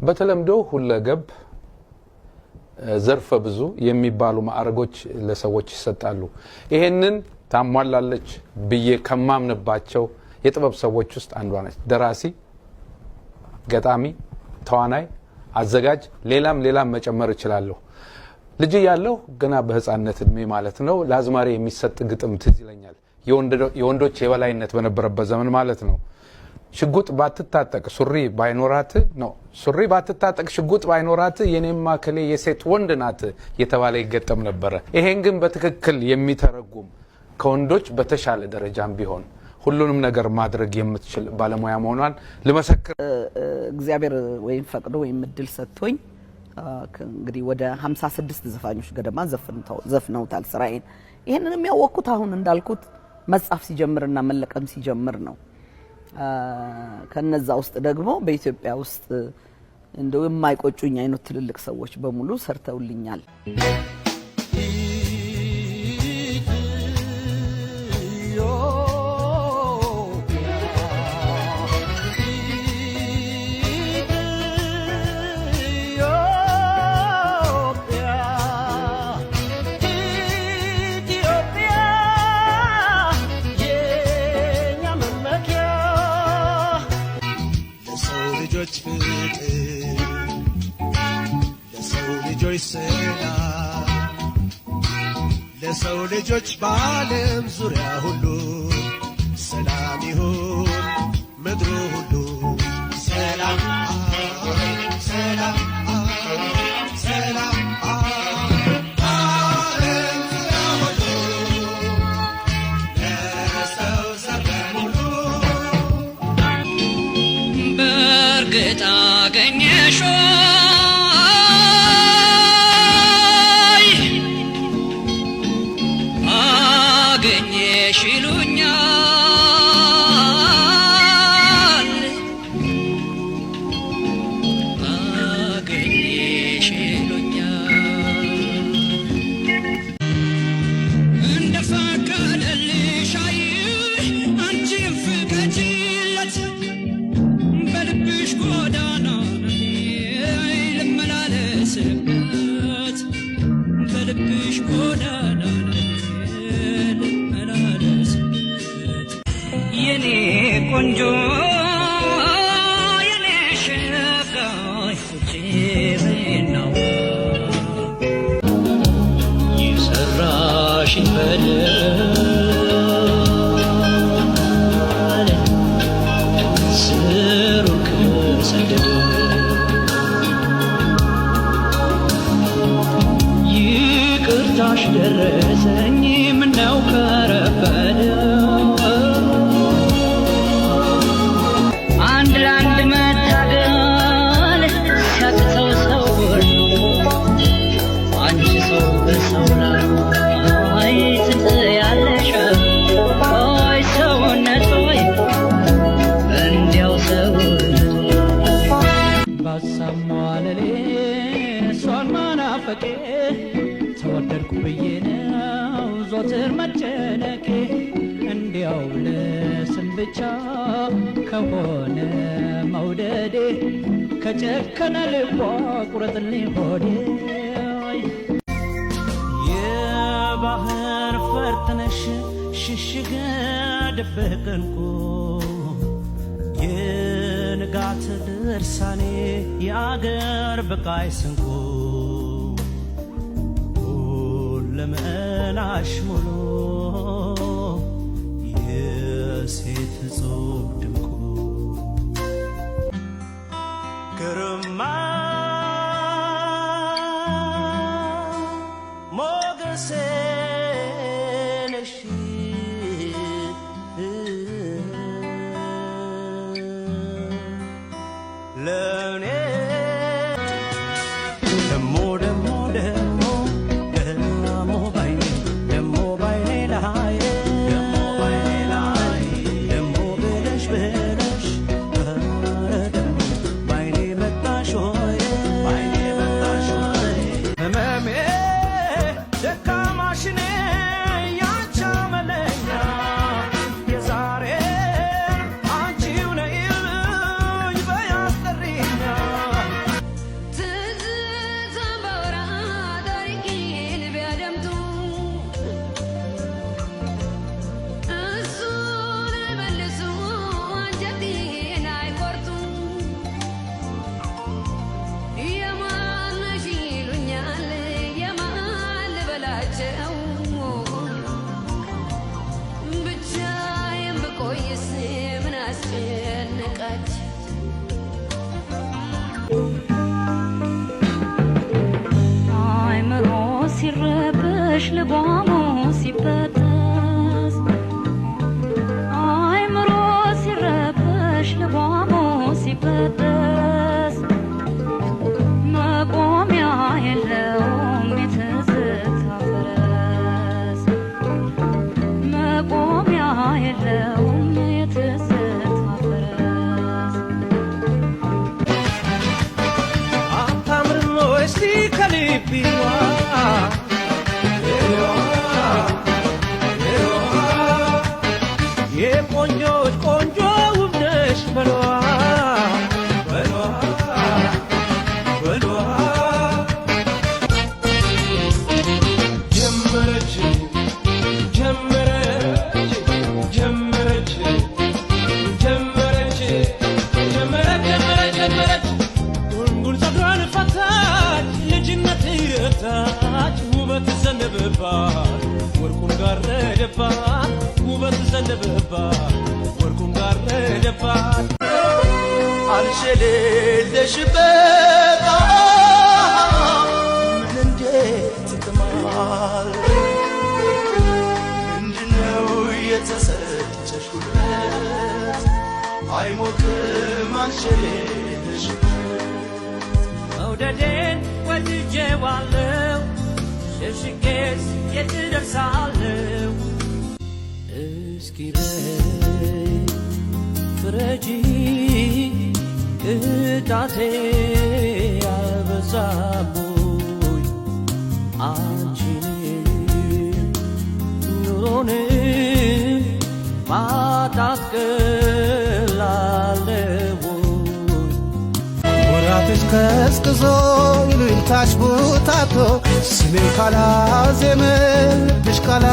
በተለምዶ ሁለገብ ዘርፈ ብዙ የሚባሉ ማዕረጎች ለሰዎች ይሰጣሉ ይሄንን ታሟላለች ብዬ ከማምንባቸው የጥበብ ሰዎች ውስጥ አንዷ ነች ደራሲ ገጣሚ ተዋናይ አዘጋጅ ሌላም መጨመር ይችላል ልጅ ያለው ገና በህፃንነት እድሜ ማለት ነው ለአዝማሪ የሚሰጥ ግጥም ትዝ ይለኛል የወንዶች የበላይነት በነበረበት ዘመን ማለት ነው ሽጉጥ ባትታጠቅ ሱሪ ባይኖራት ነው ሱሪ ባትታጠቅ ሽጉጥ ባይኖራት የኔማ ከሌ የሴት ወንድ ናት የተባለ ይገጠም ነበር ይሄን ግን በትክክል የሚተረጉም ከወንዶች በተሻለ ደረጃም ቢሆን ሁሉንም ነገር ማድረግ የምትችል ባለሙያ መሆኗን ለመሰከር እግዚአብሔር ወይም ፈቅዶ ወይም እድል ሰጥቶኝ እንግዲህ ወደ 56 ዘፋኞች ገደማ ዘፍነውታል ስራዬን ይሄንንም ያወቅኩት አሁን እንዳልኩት መጻፍ ሲጀምርና መለቀም ሲጀምር ነው ከነዛ ውስጥ ደግሞ በኢትዮጵያ ውስጥ እንደው የማይቆጩኝ አይነት ትልልቅ ሰዎች በሙሉ ሰርተውልኛል ለሰው ልጆች በዓለም ዙሪያ ሁሉ ሰላም ይሁን ምድሩ ሁሉ ሰላም ሰላም ሰላም በዓለም ዙሪያ ሁሉ ለሰው ዘር ሁሉ በእርግጥ አገኘሽው ደረሰኝ ምነው ከረፈደ አንድ ለአንድ መታገል ሲያቅተው ሰው አንቺ ሰው በሰው ላይ ትጥያለሽ ወይ ሰውነት ወይ እንዲያው ሰውነት ባሳሟለሌ እሷን ማናፈቄ ተወደድኩ ብዬ ነው ዞትር መጨነቄ እንዲያው ለስም ብቻ ከሆነ መውደዴ ከጨከነ ልቧ ቁረጥልኝ ሆዴ የባህር ፈርጥነሽ ሽሽግ ድብቅ እንቁ የንጋት ድርሳኔ የአገር በቃይ ስንቁ ለመናሽ ሙሉ የሴት ጾም ድምቁ ግርማ ሞገሴ ነሽ ለኔ ሲበጠስ መቆሚያ የለውም የትዝታ ፈረስ መቆሚያ የለውም የትዝታ ፈረስ አታምርም ወይስ ከልቢዋ የቆንጆች ቆንጆ ውብ ነሽ በሏ በሏ በሏ ጀመረች ጀመረች ጀመረች ጀመረች ጀመረች ጀመረች ጀመረች ጉንጉን ፀጉሯን ፈታች ልጅነት ረታች ውበት ዘነበባት ወርቁን ጋረደባት ውበት ዘነበባት ወርቁን ጋረደባት አልሸሌለሽበት ምን እንዴት ይጥማል ምንድነው የተሰጠሽ ጉልበት አይሞቅም አልሸሌለሽበት መውደዴን ወድጄዋለሁ ሸሽጌስ የት እደርሳለሁ እስኪ በይ ፍረጂ ቅጣቴ ያልበዛቦይ አንቺን ኑሮን ማጣት ቀላለሁ ወራትሽ ቀዝቅዞ ይሉኝታሽ ቡታቶ ስሜን ካላዜመ ልብሽ ካላ